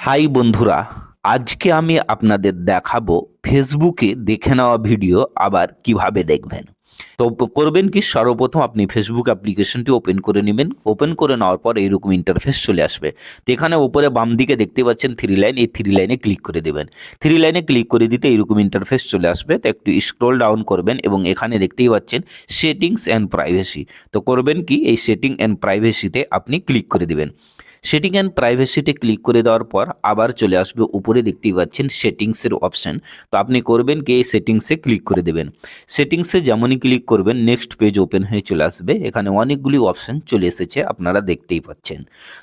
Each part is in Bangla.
হাই বন্ধুরা, আজকে আমি আপনাদের দেখাবো ফেসবুকে দেখে নেওয়া ভিডিও আবার কিভাবে দেখবেন। তো করবেন কি, সর্বপ্রথম আপনি ফেসবুক অ্যাপ্লিকেশনটি ওপেন করে নেবেন। ওপেন করে নেওয়ার পর এইরকম ইন্টারফেস চলে আসবে। তো এখানে ওপরে বাম দিকে দেখতে পাচ্ছেন থ্রি লাইন, এই থ্রি লাইনে ক্লিক করে দেবেন। থ্রি লাইনে ক্লিক করে দিতে এইরকম ইন্টারফেস চলে আসবে। তো একটু স্ক্রল ডাউন করবেন এবং এখানে দেখতেই পাচ্ছেন সেটিংস অ্যান্ড প্রাইভেসি। তো করবেন কি, এই সেটিং অ্যান্ড প্রাইভেসিতে আপনি ক্লিক করে দিবেন। সেটিং অ্যান্ড প্রাইভেসিতে ক্লিক করে দেওয়ার পর আবার চলে আসবে উপরে দেখতেই পাচ্ছেন সেটিংসের অপশন। তো আপনি করবেন কি, এই সেটিংসে ক্লিক করে দেবেন। সেটিংসে যেমনই ক্লিক করবেন নেক্সট পেজ ওপেন হয়ে চলে আসবে। এখানে অনেকগুলি অপশন চলে এসেছে, আপনারা দেখতেই পাচ্ছেন।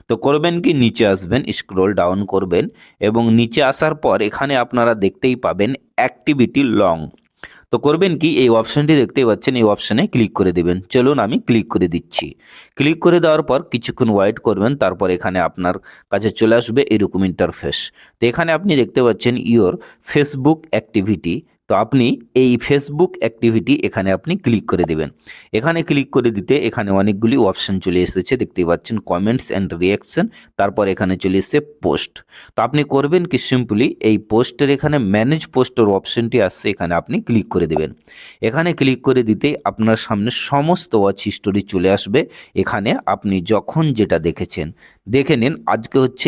তো করবেন কি, নিচে আসবেন, স্ক্রল ডাউন করবেন এবং নিচে আসার পর এখানে আপনারা দেখতেই পাবেন অ্যাক্টিভিটি লং। তো করবেন কি, এই অপশনটি দেখতেই পাচ্ছেন, এই অপশানে ক্লিক করে দেবেন। চলুন আমি ক্লিক করে দিচ্ছি। ক্লিক করে দেওয়ার পর কিছুক্ষণ ওয়েট করবেন, তারপর এখানে আপনার কাছে চলে আসবে এরকম ইন্টারফেস। তো এখানে আপনি দেখতে পাচ্ছেন ইওর ফেসবুক অ্যাক্টিভিটি। তো আপনি এই ফেসবুক অ্যাক্টিভিটি এখানে আপনি ক্লিক করে দেবেন। এখানে ক্লিক করে দিতে এখানে অনেকগুলি অপশন চলে এসেছে, দেখতেই পাচ্ছেন কমেন্টস অ্যান্ড রিয়াকশন। তারপর এখানে চলে এসেছে পোস্ট। তো আপনি করবেন কি, সিম্পলি এই পোস্টের এখানে ম্যানেজ পোস্টের অপশনটি আসছে, এখানে আপনি ক্লিক করে দেবেন। এখানে ক্লিক করে দিতেই আপনার সামনে সমস্ত ওয়াচ হিস্টোরি চলে আসবে। এখানে আপনি যখন যেটা দেখেছেন দেখে নিন। আজকে হচ্ছে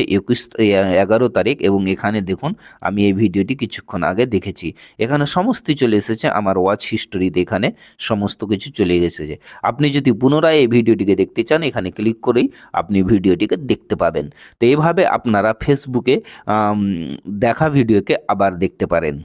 11 তারিখ এবং এখানে দেখুন আমি এই ভিডিওটি কিছুক্ষণ আগে দেখেছি। এখানে সমস্তই চলে এসেছে আমার ওয়াচ হিস্টোরিতে, এখানে সমস্ত কিছু চলে এসেছে। আপনি যদি পুনরায় এই ভিডিওটিকে দেখতে চান, এখানে ক্লিক করেই আপনি ভিডিওটিকে দেখতে পাবেন। তো এইভাবে আপনারা ফেসবুকে দেখা ভিডিওকে আবার দেখতে পারেন।